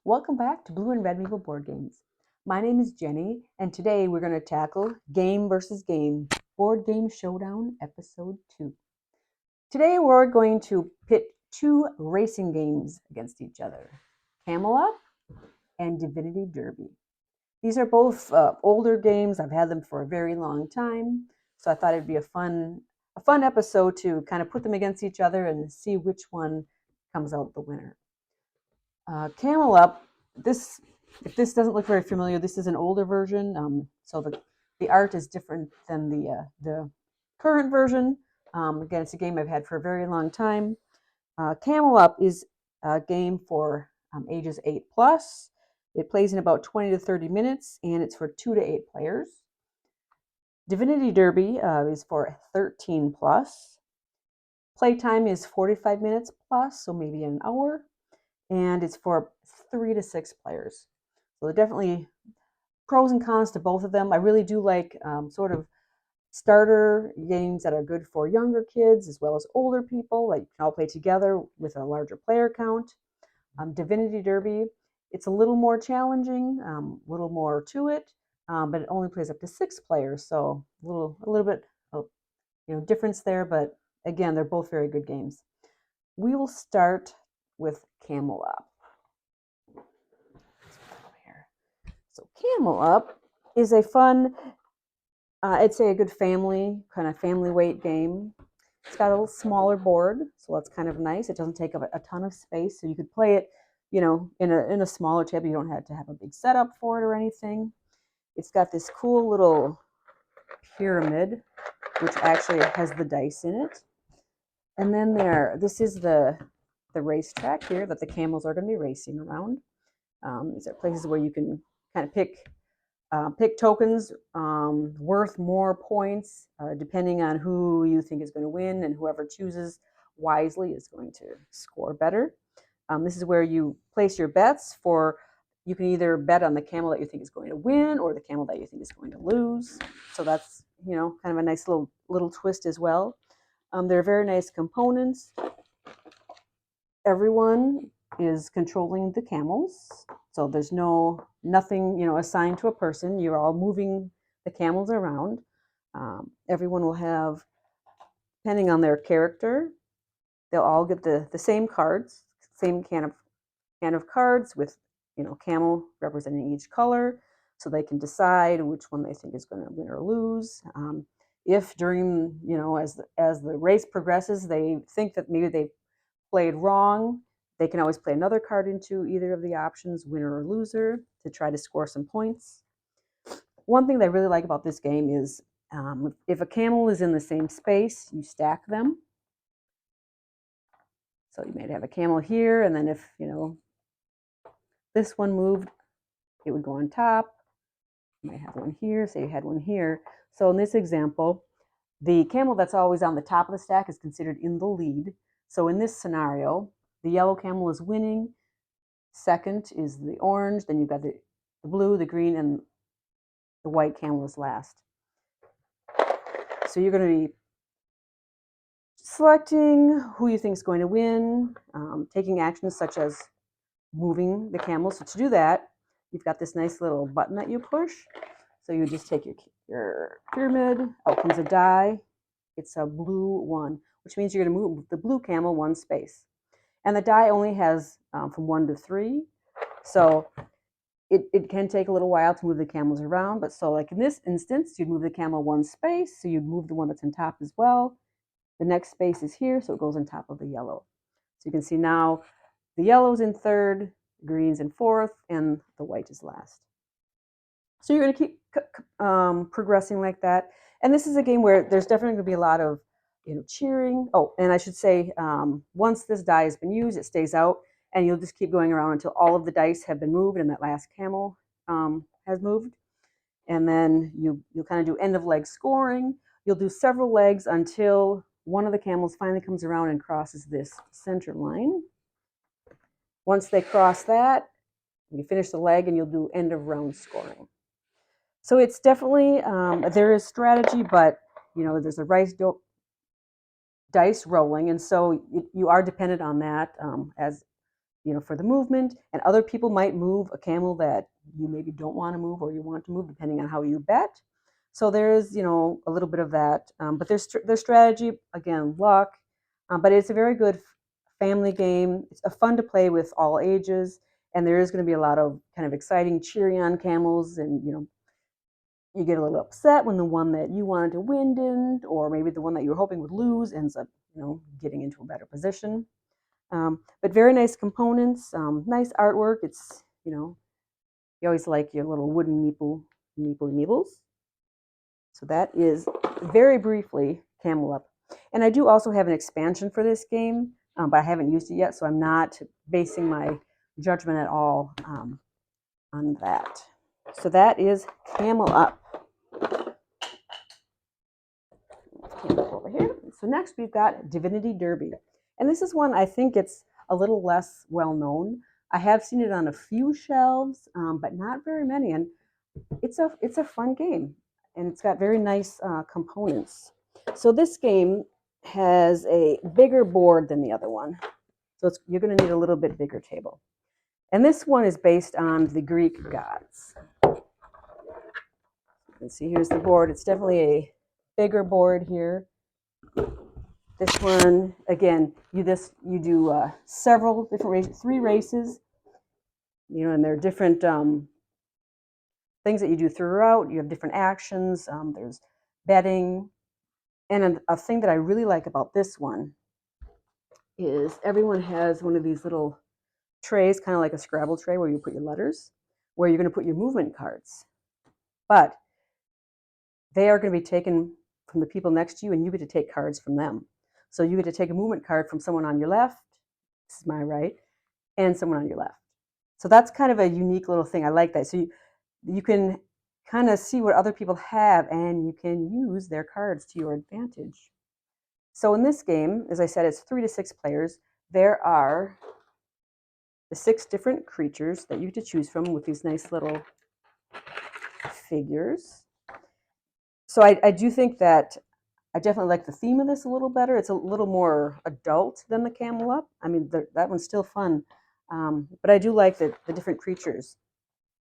Welcome back to Blue and Red Maple Board Games. My name is Jenny, and today we're going to tackle Game versus Game, Board Game Showdown, Episode 2. Today we're going to pit two racing games against each other, Camel Up and Divinity Derby. These are both older games. I've had them for a very long time, so I thought it'd be a fun episode to kind of put them against each other and see which one comes out the winner. Camel Up, if this doesn't look very familiar, this is an older version. So the art is different than the current version. Again, it's a game I've had for a very long time. Camel Up is a game for ages 8 plus. It plays in about 20 to 30 minutes, and it's for 2 to 8 players. Divinity Derby is for 13 plus. Playtime is 45 minutes plus, so maybe an hour. And it's for 3 to 6 players. So definitely pros and cons to both of them. I really do like sort of starter games that are good for younger kids as well as older people, like you can all play together with a larger player count. Divinity Derby, it's a little more challenging, a little more to it, but it only plays up to 6 players, so a little bit of difference there, but again, they're both very good games. We will start with Camel Up. So Camel Up is a fun, I'd say a good kind of family weight game. It's got a little smaller board, so that's kind of nice. It doesn't take up a ton of space, so you could play it, in a smaller table. You don't have to have a big setup for it or anything. It's got this cool little pyramid, which actually has the dice in it. And then this is the racetrack here that the camels are going to be racing around. These are places where you can kind of pick tokens worth more points depending on who you think is going to win, and whoever chooses wisely is going to score better. This is where you place your bets for. You can either bet on the camel that you think is going to win or the camel that you think is going to lose. So that's kind of a nice little twist as well. They're very nice components. Everyone is controlling the camels, so there's nothing assigned to a person. You're all moving the camels around. Everyone will have, depending on their character, they'll all get the same cards, same can of cards with camel representing each color, so they can decide which one they think is going to win or lose. If during as the race progresses, they think that maybe they played wrong, they can always play another card into either of the options, winner or loser, to try to score some points. One thing that I really like about this game is if a camel is in the same space, you stack them. So you might have a camel here, and then if this one moved, it would go on top. You might have one here, say you had one here. So in this example, the camel that's always on the top of the stack is considered in the lead. So in this scenario, the yellow camel is winning. Second is the orange. Then you've got the blue, the green, and the white camel is last. So you're going to be selecting who you think is going to win, taking actions such as moving the camel. So to do that, you've got this nice little button that you push. So you just take your pyramid, out comes a die. It's a blue 1, which means you're going to move the blue camel 1 space. And the die only has from 1 to 3. So it can take a little while to move the camels around. But so like in this instance, you'd move the camel 1 space. So you'd move the one that's on top as well. The next space is here, so it goes on top of the yellow. So you can see now the yellow's in third, the green's in fourth, and the white is last. So you're going to keep progressing like that. And this is a game where there's definitely going to be a lot of cheering. Oh, and I should say, once this die has been used, it stays out, and you'll just keep going around until all of the dice have been moved and that last camel has moved. And then you'll kind of do end of leg scoring. You'll do several legs until one of the camels finally comes around and crosses this center line. Once they cross that, you finish the leg and you'll do end of round scoring. So it's definitely, there is strategy, but there's a dice rolling, and so you are dependent on that as for the movement, and other people might move a camel that you maybe don't want to move or you want to move, depending on how you bet. So there's, a little bit of that, but there's strategy, again, luck, but it's a very good family game. It's fun to play with all ages, and there is going to be a lot of kind of exciting cheering on camels, and you get a little upset when the one that you wanted to win didn't, or maybe the one that you were hoping would lose ends up, getting into a better position. But very nice components, nice artwork. It's, you always like your little wooden meeples. So that is very briefly Camel Up. And I do also have an expansion for this game, but I haven't used it yet, so I'm not basing my judgment at all on that. So that is Camel Up. Camel over here. So next we've got Divinity Derby. And this is one I think it's a little less well known. I have seen it on a few shelves, but not very many. And it's a fun game, and it's got very nice components. So this game has a bigger board than the other one. So you're going to need a little bit bigger table. And this one is based on the Greek gods. You can see here's the board. It's definitely a bigger board here. This one, again, you do several different races, 3 races, and there are different things that you do throughout. You have different actions. There's betting. And a thing that I really like about this one is everyone has one of these little trays, kind of like a Scrabble tray where you put your letters, where you're going to put your movement cards. But they are going to be taken from the people next to you, and you get to take cards from them. So you get to take a movement card from someone on your left, this is my right, and someone on your left. So that's kind of a unique little thing. I like that. So you can kind of see what other people have, and you can use their cards to your advantage. So in this game, as I said, it's 3 to 6 players. There are the 6 different creatures that you get to choose from with these nice little figures. So I do think that I definitely like the theme of this a little better. It's a little more adult than the Camel Up. I mean, that one's still fun, but I do like the different creatures,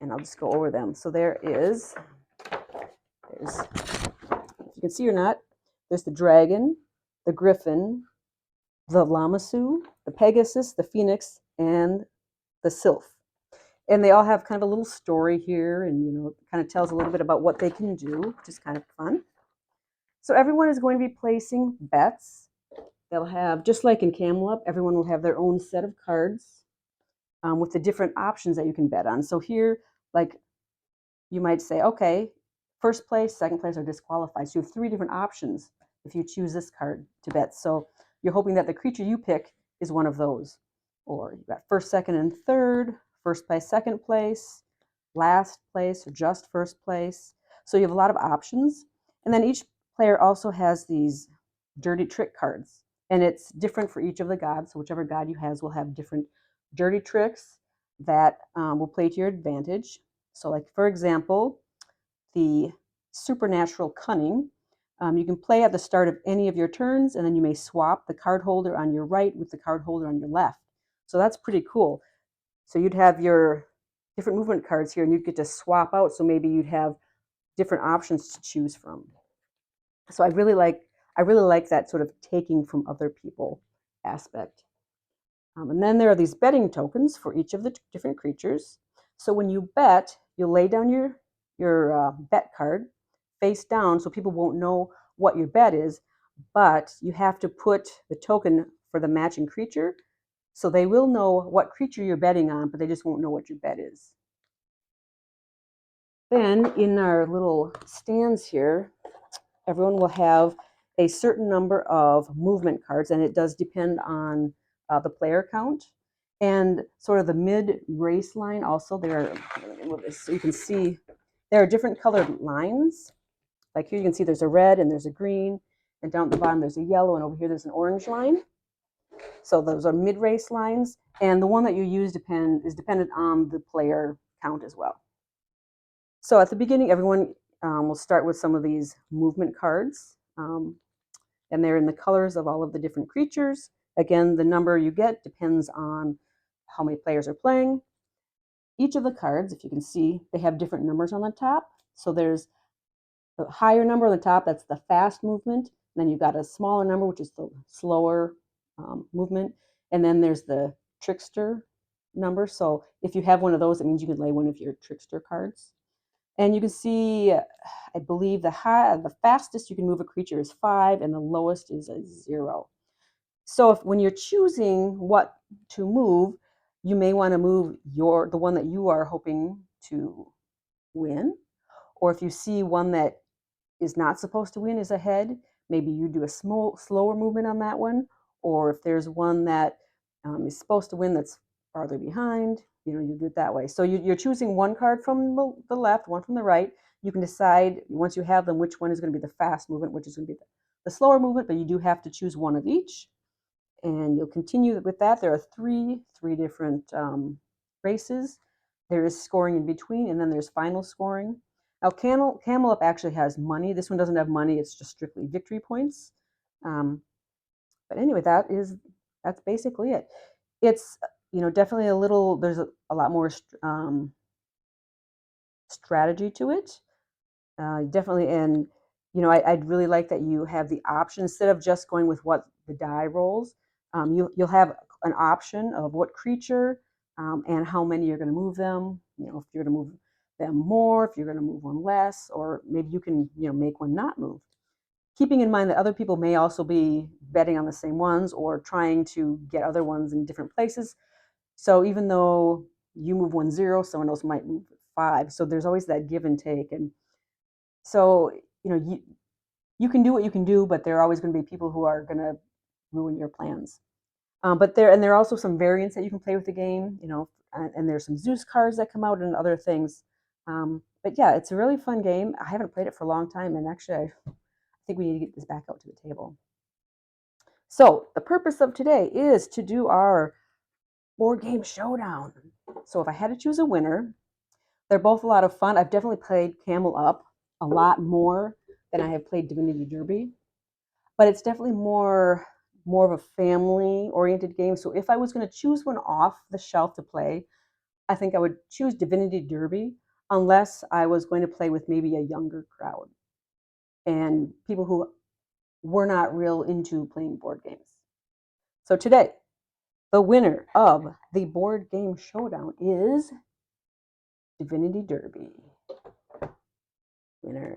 and I'll just go over them. So there's, if you can see or not, there's the dragon, the griffin, the lamassu, the pegasus, the phoenix, and the sylph. And they all have kind of a little story here, and it kind of tells a little bit about what they can do, which is kind of fun. So everyone is going to be placing bets. They'll have, just like in Camel Up, everyone will have their own set of cards with the different options that you can bet on. So here, like, you might say, okay, first place, second place are disqualified. So you have 3 different options if you choose this card to bet. So you're hoping that the creature you pick is one of those. Or you've got first, second, and third, first place, second place, last place, or just first place. So you have a lot of options. And then each player also has these dirty trick cards. And it's different for each of the gods. So whichever god you has will have different dirty tricks that will play to your advantage. So like, for example, the supernatural cunning, you can play at the start of any of your turns, and then you may swap the card holder on your right with the card holder on your left. So that's pretty cool. So you'd have your different movement cards here, and you'd get to swap out. So maybe you'd have different options to choose from. So I really like that sort of taking from other people aspect. And then there are these betting tokens for each of the different creatures. So when you bet, you'll lay down your bet card face down, so people won't know what your bet is, but you have to put the token for the matching creature. So they will know what creature you're betting on, but they just won't know what your bet is. Then in our little stands here, everyone will have a certain number of movement cards, and it does depend on the player count. And sort of the mid-race line also, so you can see there are different colored lines. Like here you can see there's a red and there's a green, and down at the bottom there's a yellow, and over here there's an orange line. So those are mid-race lines, and the one that you use is dependent on the player count as well. So at the beginning, everyone will start with some of these movement cards, and they're in the colors of all of the different creatures. Again, the number you get depends on how many players are playing. Each of the cards, if you can see, they have different numbers on the top. So there's the higher number on the top, that's the fast movement. And then you've got a smaller number, which is the slower movement. And then there's the trickster number. So if you have one of those, it means you can lay one of your trickster cards. And you can see, I believe the fastest you can move a creature is 5, and the lowest is a 0. So when you're choosing what to move, you may want to move the one that you are hoping to win. Or if you see one that is not supposed to win is ahead, maybe you do a slower movement on that one. Or if there's one that is supposed to win that's farther behind, you do it that way. So you're choosing one card from the left, one from the right. You can decide once you have them which one is going to be the fast movement, which is going to be the slower movement, but you do have to choose one of each. And you'll continue with that. There are three different races. There is scoring in between, and then there's final scoring. Now, Camel Up actually has money. This one doesn't have money. It's just strictly victory points. But anyway, that's basically it. It's definitely there's a lot more strategy to it. Definitely, and I'd really like that you have the option instead of just going with what the die rolls. You'll have an option of what creature and how many you're going to move them. If you're going to move them more, if you're going to move one less, or maybe you can make one not move. Keeping in mind that other people may also be betting on the same ones or trying to get other ones in different places. So even though you move 1 0, someone else might move 5. So there's always that give and take. And so you can do what you can do, but there are always going to be people who are going to ruin your plans. But there are also some variants that you can play with the game, and there's some Zeus cards that come out and other things. But yeah, it's a really fun game. I haven't played it for a long time, and actually I think we need to get this back out to the table. So the purpose of today is to do our board game showdown. So if I had to choose a winner, they're both a lot of fun. I've definitely played Camel Up a lot more than I have played Divinity Derby, but it's definitely more of a family-oriented game. So if I was going to choose one off the shelf to play, I think I would choose Divinity Derby, unless I was going to play with maybe a younger crowd and people who were not real into playing board games. So today, the winner of the board game showdown is Divinity Derby. Winner.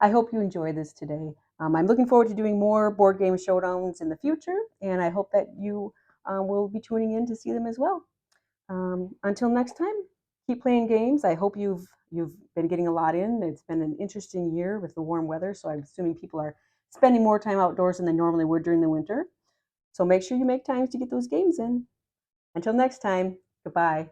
I hope you enjoyed this today. I'm looking forward to doing more board game showdowns in the future, and I hope that you will be tuning in to see them as well. Until next time, keep playing games. I hope you've been getting a lot in. It's been an interesting year with the warm weather, so I'm assuming people are spending more time outdoors than they normally would during the winter. So make sure you make time to get those games in. Until next time, goodbye.